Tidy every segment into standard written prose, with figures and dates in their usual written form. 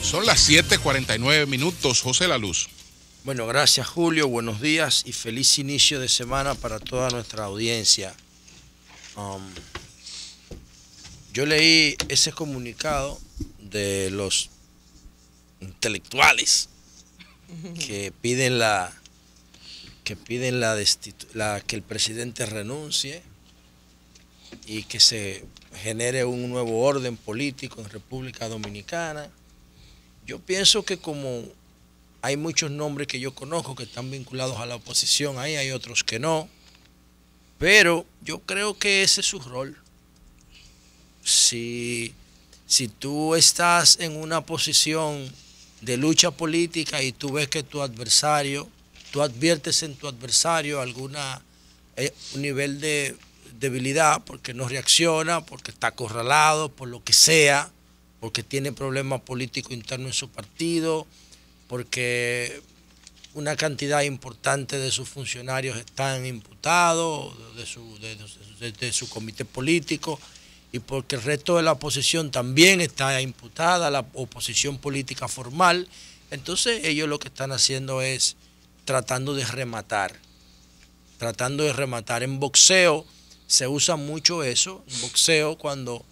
Son las 7:49, José La Luz. Bueno, gracias Julio, buenos días y feliz inicio de semana para toda nuestra audiencia. Yo leí ese comunicado de los intelectuales que piden que el presidente renuncie y que se genere un nuevo orden político en República Dominicana. Yo pienso que como hay muchos nombres que yo conozco que están vinculados a la oposición, ahí hay otros que no, pero yo creo que ese es su rol. Si tú estás en una posición de lucha política y tú ves que tu adversario, tú adviertes en tu adversario un nivel de debilidad porque no reacciona, porque está acorralado, por lo que sea, porque tiene problemas políticos internos en su partido, porque una cantidad importante de sus funcionarios están imputados de su comité político y porque el resto de la oposición también está imputada, la oposición política formal. Entonces ellos lo que están haciendo es tratando de rematar. En boxeo se usa mucho eso. En boxeo, cuando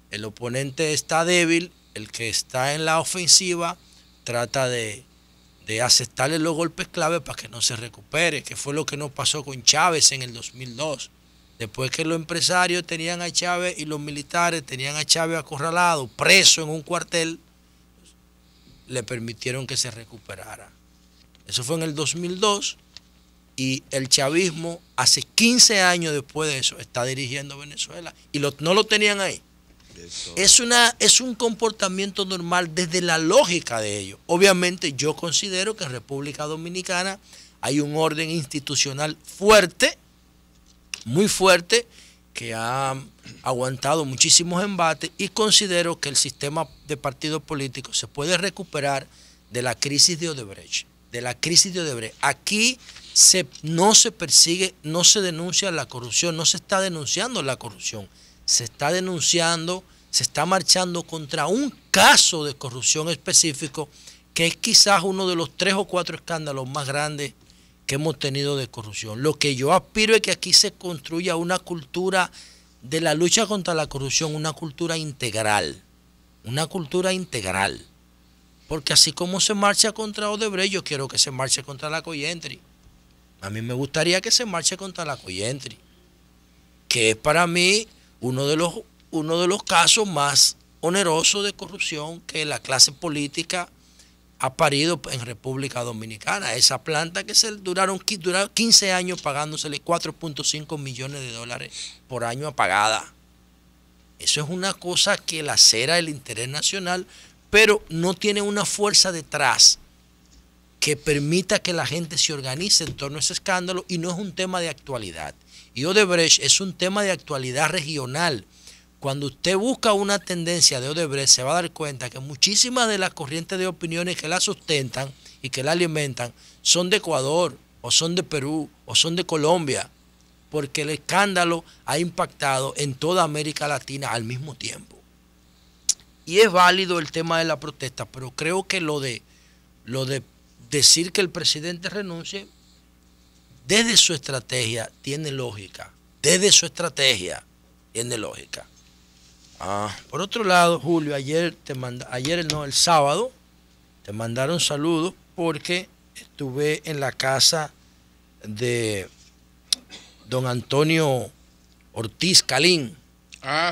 el oponente está débil, el que está en la ofensiva trata de aceptarle los golpes clave para que no se recupere, que fue lo que nos pasó con Chávez en el 2002. Después que los empresarios tenían a Chávez y los militares tenían a Chávez acorralado, preso en un cuartel, le permitieron que se recuperara. Eso fue en el 2002 y el chavismo hace 15 años después de eso está dirigiendo Venezuela y no lo tenían ahí. Es un comportamiento normal desde la lógica de ellos. Obviamente yo considero que en República Dominicana hay un orden institucional fuerte, muy fuerte, que ha aguantado muchísimos embates y considero que el sistema de partidos políticos se puede recuperar de la crisis de Odebrecht. Aquí no se persigue, no se denuncia la corrupción, no se está denunciando la corrupción. Se está marchando contra un caso de corrupción específico que es quizás uno de los 3 o 4 escándalos más grandes que hemos tenido de corrupción. Lo que yo aspiro es que aquí se construya una cultura de la lucha contra la corrupción, una cultura integral. Porque así como se marcha contra Odebrecht, yo quiero que se marche contra la Coyentri. A mí me gustaría que se marche contra la Coyentri, que es para mí uno de los casos más onerosos de corrupción que la clase política ha parido en República Dominicana. Esa planta que duraron 15 años pagándosele 4.5 millones de dólares por año apagada. Eso es una cosa que lacera el interés nacional, pero no tiene una fuerza detrás que permita que la gente se organice en torno a ese escándalo y no es un tema de actualidad. Y Odebrecht es un tema de actualidad regional. Cuando usted busca una tendencia de Odebrecht, se va a dar cuenta que muchísimas de las corrientes de opiniones que la sustentan y que la alimentan son de Ecuador, o son de Perú, o son de Colombia, porque el escándalo ha impactado en toda América Latina al mismo tiempo. Y es válido el tema de la protesta, pero creo que lo de decir que el presidente renuncie, desde su estrategia tiene lógica. Por otro lado, Julio, el sábado, te mandaron saludos porque estuve en la casa de don Antonio Ortiz Calín.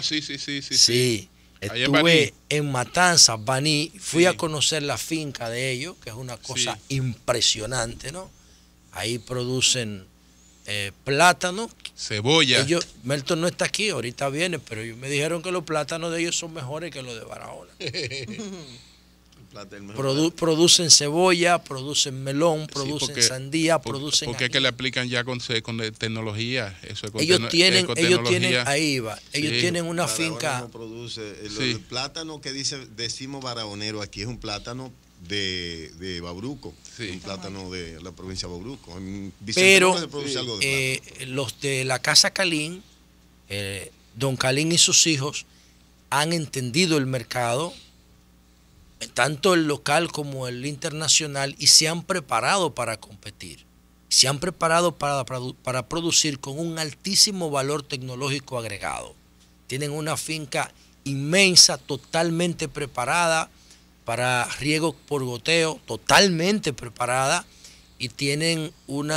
Sí. Estuve en Matanzas, Baní, fui a conocer la finca de ellos, que es una cosa impresionante, ¿no? Ahí producen plátano, cebolla. Melton no está aquí, ahorita viene, pero ellos me dijeron que los plátanos de ellos son mejores que los de Barahona. Producen cebolla, producen melón, producen sandía, producen... ¿Por qué que le aplican ya con tecnología? Eso es ellos tienen una finca... No produce el plátano que decimos barahonero aquí es un plátano de Bauruco, un plátano de la provincia de Bauruco. Pero los de la casa Calín, don Calín y sus hijos han entendido el mercado, tanto el local como el internacional, y se han preparado para competir. Se han preparado para producir con un altísimo valor tecnológico agregado. Tienen una finca inmensa, totalmente preparada para riego por goteo, totalmente preparada, y tienen un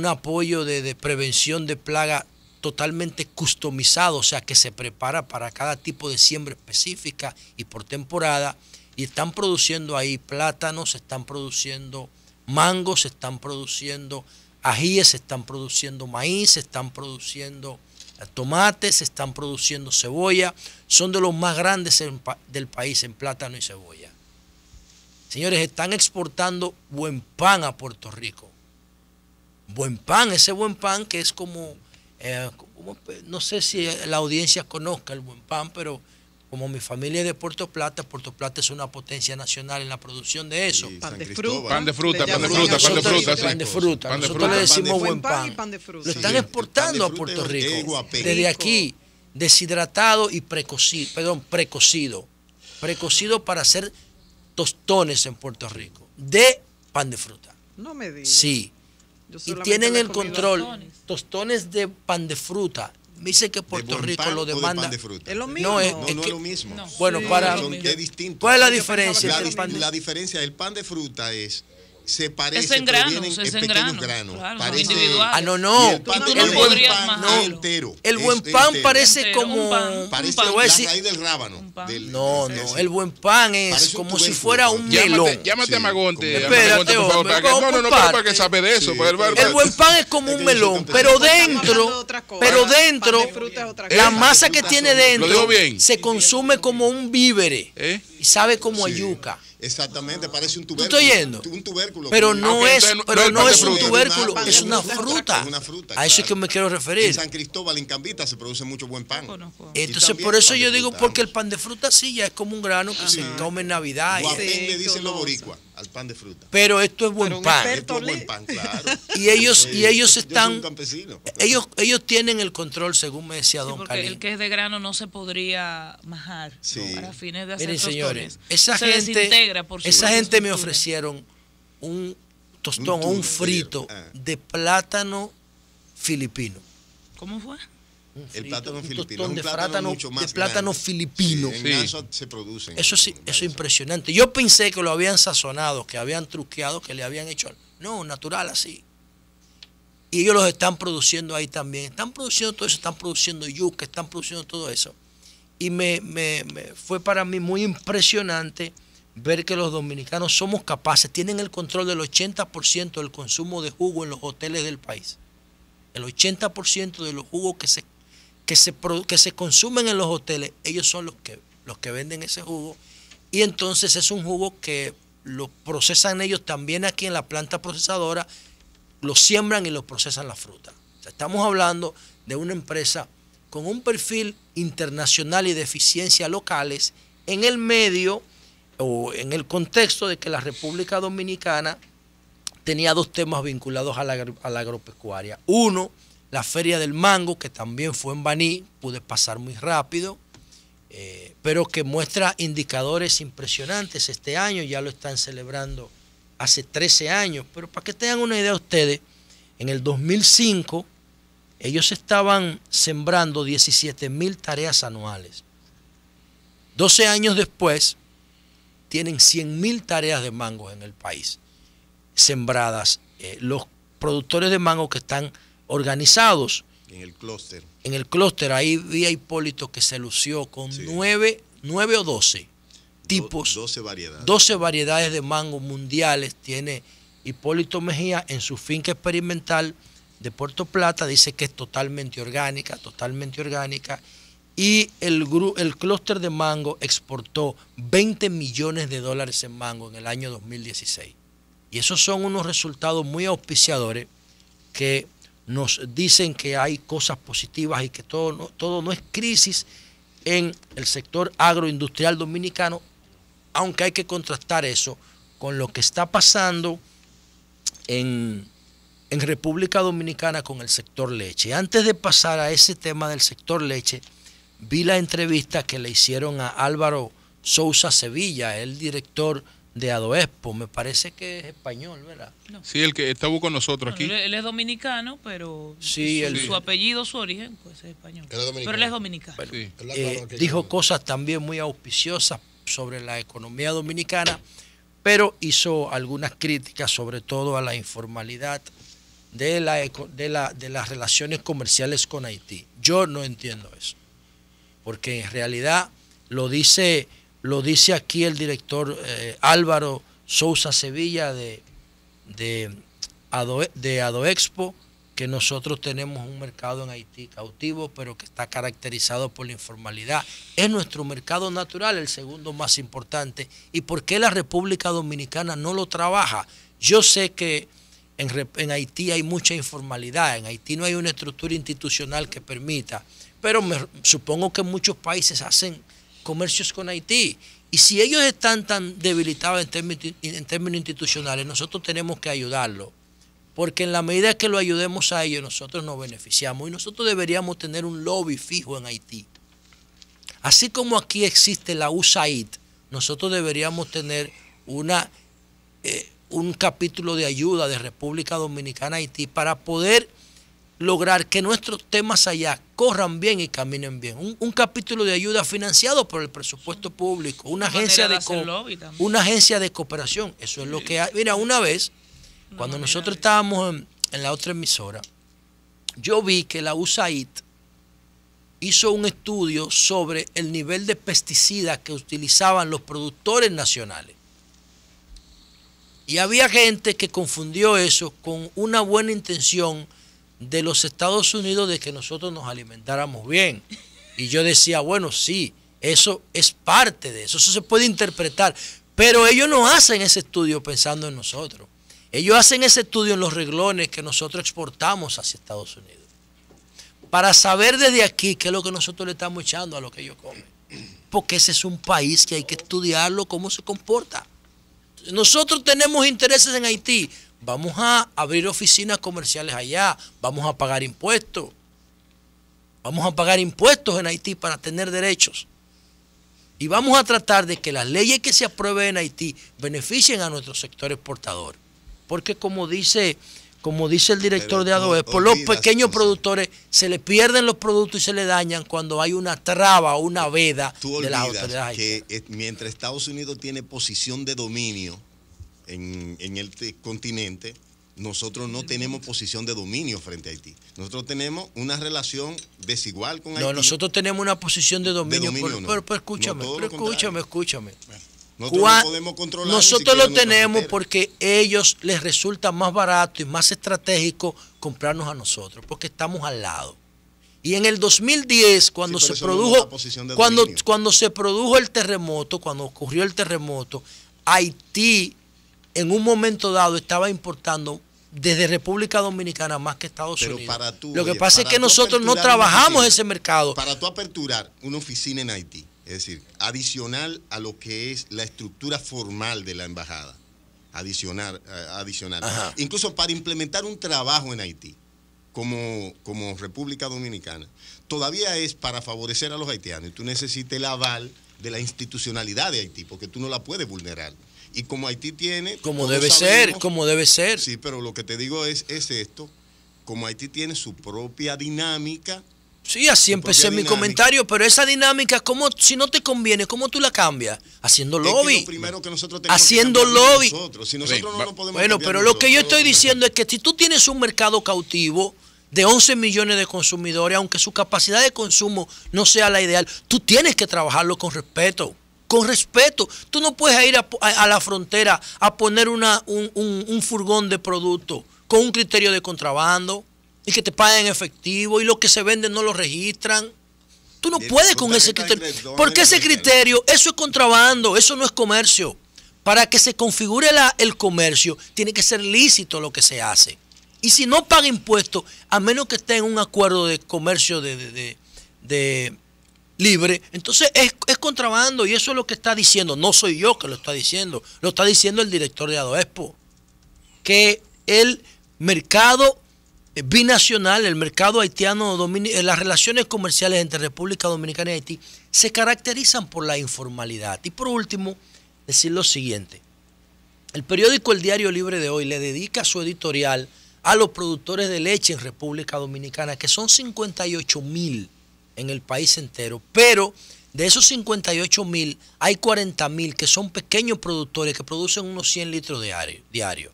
apoyo de prevención de plaga totalmente customizado, o sea que se prepara para cada tipo de siembra específica y por temporada, y están produciendo ahí plátanos, están produciendo mangos, están produciendo ajíes, están produciendo maíz, están produciendo tomates, están produciendo cebolla. Son de los más grandes del país en plátano y cebolla. Señores, están exportando buen pan a Puerto Rico. Buen pan, ese buen pan que es como no sé si la audiencia conozca el buen pan, pero como mi familia es de Puerto Plata es una potencia nacional en la producción de eso. Sí, pan de fruta. Pan de fruta. Nosotros le decimos buen pan. Y pan de fruta. Lo están exportando a Puerto Rico. Desde aquí, deshidratado y precocido para hacer tostones en Puerto Rico de pan de fruta. No me digas. Sí. Y tienen el control. Tostones de pan de fruta. Me dice que Puerto Rico lo demanda. ¿Es lo mismo? No es lo mismo. No. Bueno, Sí, para Es distinto. ¿cuál es la diferencia? La diferencia del pan de fruta se parece, Es en pero granos, vienen es en en pequeños granos, granos. claro, Parece, individuales. No. Y el pan, Tú no el lo buen podrías pan majarlo. es entero. El buen es pan entero. parece Entero, como un pan. Parece te voy a la decir, raíz del rábano. Un pan. no, el buen pan es Parece un como si tubérculo, fuera un melón. Llámate a Magonte. Espérate, por favor, hombre, para que, vamos no, por pero para partes. que sabe de eso. Sí, El buen pan es como un melón, pero dentro, la masa que tiene dentro ¿Lo digo bien? se consume como un vívere y sabe como a Sí. yuca. Exactamente, parece un ¿Tú tubérculo. estás oyendo? Un tubérculo. Pero no Aunque es, entonces pero no no es es pan de un fruta. tubérculo, Pan de es una fruta. fruta. Es una fruta, A eso es claro. que me quiero En referir. San Cristóbal, en Cambita, se produce mucho buen pan. Conozco. Entonces, también por eso pan de yo digo, fruta. porque el pan de fruta sí ya es como un grano que se come en Navidad. Guapén Sí, le dicen los no, boricuas al pan de fruta. Pero esto es buen Pero un pan. experto. Esto es buen pan, claro. Y ellos Yo soy están, un campesino. ellos tienen el control, según me decía Sí, don porque Calín. el que es de grano no se podría majar Sí. para fines de hacer Miren, tostones. señores, esa Se gente desintegra por su propia me estructura. ofrecieron un tostón o un Un frito tubo. de plátano filipino. ¿Cómo fue? El plátano un filipino tostón es un de plátano plátano, mucho más de plátano grande. filipino. Sí, en Sí. Nassau se producen. Eso sí, eso es impresionante. Yo pensé que lo habían sazonado, que habían truqueado, que le habían hecho. No, natural así. Y ellos los están produciendo ahí también. Están produciendo todo eso, están produciendo yuca, están produciendo todo eso. Y me fue para mí muy impresionante ver que los dominicanos somos capaces, tienen el control del 80% del consumo de jugo en los hoteles del país. El 80% de los jugos que se consumen en los hoteles, ellos son los que venden ese jugo. Y entonces es un jugo que lo procesan ellos también aquí en la planta procesadora, lo siembran y lo procesan la fruta. O sea, estamos hablando de una empresa con un perfil internacional y de eficiencia locales en el medio o en el contexto de que la República Dominicana tenía dos temas vinculados a la agropecuaria. Uno, la Feria del Mango, que también fue en Baní, pude pasar muy rápido, pero que muestra indicadores impresionantes este año, ya lo están celebrando hace 13 años, pero para que tengan una idea ustedes, en el 2005 ellos estaban sembrando 17,000 tareas anuales. 12 años después tienen 100,000 tareas de mango en el país sembradas. Los productores de mango que están organizados En el clúster. en el clúster, ahí vi a Hipólito que se lució con Sí. 9 o 12 tipos, 12 variedades. 12 variedades de mango mundiales tiene Hipólito Mejía en su finca experimental de Puerto Plata. Dice que es totalmente orgánica, y el clúster de mango exportó $20 millones en mango en el año 2016. Y esos son unos resultados muy auspiciadores que nos dicen que hay cosas positivas y que todo no es crisis en el sector agroindustrial dominicano, aunque hay que contrastar eso con lo que está pasando en República Dominicana con el sector leche. Antes de pasar a ese tema del sector leche, vi la entrevista que le hicieron a Álvaro Sousa Sevilla, el director de Adoexpo, me parece que es español, ¿verdad? No. Sí, el que estaba con nosotros Bueno, aquí. él es dominicano, pero Sí, su apellido, su origen, pues es español. Él es dominicano. Pero él es dominicano. Bueno, Sí. Él aclaró que dijo yo- cosas también muy auspiciosas sobre la economía dominicana, pero hizo algunas críticas sobre todo a la informalidad de las relaciones comerciales con Haití. Yo no entiendo eso, porque en realidad lo dice aquí el director Álvaro Sousa Sevilla de Adoexpo, que nosotros tenemos un mercado en Haití cautivo, pero que está caracterizado por la informalidad. Es nuestro mercado natural, el segundo más importante. ¿Y por qué la República Dominicana no lo trabaja? Yo sé que en Haití hay mucha informalidad, en Haití no hay una estructura institucional que permita, pero supongo que muchos países hacen comercios con Haití. Y si ellos están tan debilitados en términos institucionales, nosotros tenemos que ayudarlos. Porque en la medida que lo ayudemos a ellos, nosotros nos beneficiamos. Y nosotros deberíamos tener un lobby fijo en Haití. Así como aquí existe la USAID, nosotros deberíamos tener un capítulo de ayuda de República Dominicana a Haití para poder lograr que nuestros temas allá corran bien y caminen bien. Un capítulo de ayuda financiado por el presupuesto público, una agencia de cooperación. Eso es lo que hay. Mira, una vez, cuando nosotros estábamos en la otra emisora, yo vi que la USAID hizo un estudio sobre el nivel de pesticidas que utilizaban los productores nacionales. Y había gente que confundió eso con una buena intención de los Estados Unidos de que nosotros nos alimentáramos bien. Y yo decía, bueno, sí, eso es parte de eso se puede interpretar. Pero ellos no hacen ese estudio pensando en nosotros. Ellos hacen ese estudio en los renglones que nosotros exportamos hacia Estados Unidos, para saber desde aquí qué es lo que nosotros le estamos echando a lo que ellos comen. Porque ese es un país que hay que estudiarlo, cómo se comporta. Nosotros tenemos intereses en Haití, vamos a abrir oficinas comerciales allá, vamos a pagar impuestos. Vamos a pagar impuestos en Haití para tener derechos. Y vamos a tratar de que las leyes que se aprueben en Haití beneficien a nuestro sector exportador. Porque como dice el director de Adoexpo, los pequeños productores se les pierden los productos y se les dañan cuando hay una traba o una veda de las autoridades haitianas. Que mientras Estados Unidos tiene posición de dominio en el continente, nosotros no tenemos posición de dominio frente a Haití. Nosotros tenemos una relación desigual con Haití. No, nosotros tenemos una posición de dominio. Pero escúchame. Nosotros no podemos controlar. Nosotros lo tenemos porque a ellos les resulta más barato y más estratégico comprarnos a nosotros, porque estamos al lado. Y en el 2010, cuando se produjo el terremoto, cuando ocurrió el terremoto, Haití en un momento dado estaba importando desde República Dominicana más que Estados Unidos. Lo que pasa es que nosotros no trabajamos ese mercado. Para tú aperturar una oficina en Haití, es decir, adicional a lo que es la estructura formal de la embajada, adicional. Ajá. Incluso para implementar un trabajo en Haití, como República Dominicana, todavía es para favorecer a los haitianos. Y tú necesitas el aval de la institucionalidad de Haití, porque tú no la puedes vulnerar. Y como Haití tiene... Como debe ser. Sí, pero lo que te digo es esto, como Haití tiene su propia dinámica. Sí, así empecé mi comentario, pero esa dinámica, ¿cómo, si no te conviene, cómo tú la cambias? Haciendo lobby. Es lo primero que nosotros tenemos haciendo que cambiar lobby. Nosotros. Si nosotros no lo podemos bueno, cambiar pero lo que yo estoy diciendo es que si tú tienes un mercado cautivo de 11 millones de consumidores, aunque su capacidad de consumo no sea la ideal, tú tienes que trabajarlo con respeto. Con respeto. Tú no puedes ir a la frontera a poner un furgón de producto con un criterio de contrabando y que te paguen en efectivo y lo que se vende no lo registran. Tú no puedes con ese criterio. Porque ese criterio, eso es contrabando, eso no es comercio. Para que se configure el comercio, tiene que ser lícito lo que se hace. Y si no paga impuestos, a menos que esté en un acuerdo de comercio de libre, entonces es contrabando, y eso es lo que está diciendo. No soy yo que lo está diciendo, lo está diciendo el director de Adoexpo, que el mercado binacional, el mercado haitiano, las relaciones comerciales entre República Dominicana y Haití se caracterizan por la informalidad. Y por último, decir lo siguiente. El periódico El Diario Libre de hoy le dedica su editorial a los productores de leche en República Dominicana, que son 58,000 en el país entero, pero de esos 58,000 hay 40,000 que son pequeños productores que producen unos 100 litros diarios.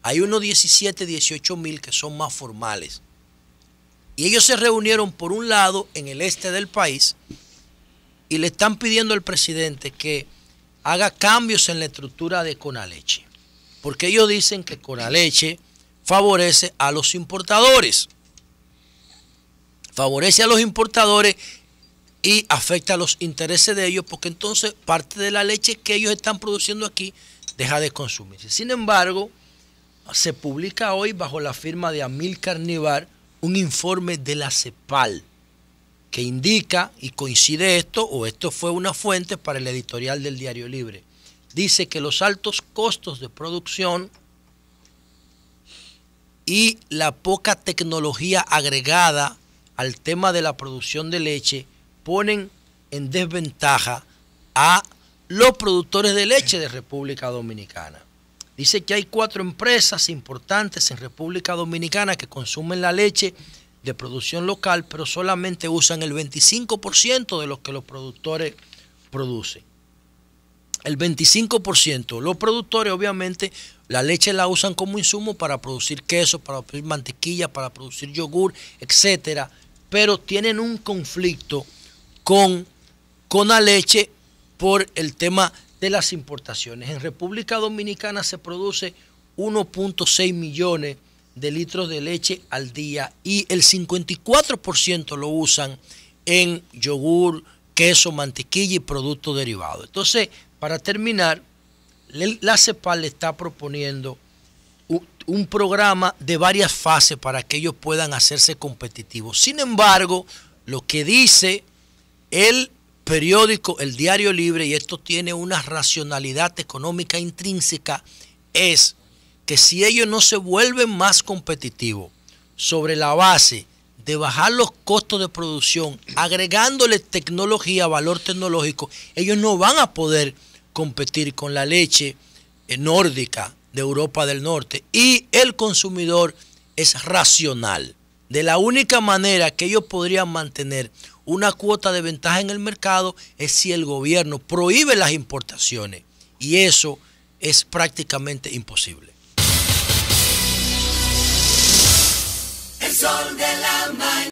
Hay unos 17, 18,000 que son más formales. Y ellos se reunieron por un lado en el este del país y le están pidiendo al presidente que haga cambios en la estructura de Conaleche. Porque ellos dicen que Conaleche favorece a los importadores. Favorece a los importadores y afecta a los intereses de ellos, porque entonces parte de la leche que ellos están produciendo aquí deja de consumirse. Sin embargo, se publica hoy bajo la firma de Amílcar Nivar un informe de la CEPAL que indica, y coincide esto, o esto fue una fuente para el editorial del Diario Libre, dice que los altos costos de producción y la poca tecnología agregada al tema de la producción de leche ponen en desventaja a los productores de leche de República Dominicana. Dice que hay 4 empresas importantes en República Dominicana que consumen la leche de producción local, pero solamente usan el 25% de lo que los productores producen. El 25%. Los productores, obviamente, la leche la usan como insumo para producir queso, para producir mantequilla, para producir yogur, etcétera, pero tienen un conflicto con la leche por el tema de las importaciones. En República Dominicana se produce 1.6 millones de litros de leche al día y el 54% lo usan en yogur, queso, mantequilla y productos derivados. Entonces, para terminar, la CEPAL le está proponiendo un programa de varias fases para que ellos puedan hacerse competitivos. Sin embargo, lo que dice el periódico El Diario Libre, y esto tiene una racionalidad económica intrínseca, es que si ellos no se vuelven más competitivos sobre la base de bajar los costos de producción, agregándole tecnología, valor tecnológico, ellos no van a poder competir con la leche nórdica de Europa del Norte. Y el consumidor es racional. De la única manera que ellos podrían mantener una cuota de ventaja en el mercado es si el gobierno prohíbe las importaciones. Y eso es prácticamente imposible. El sol de la mañana.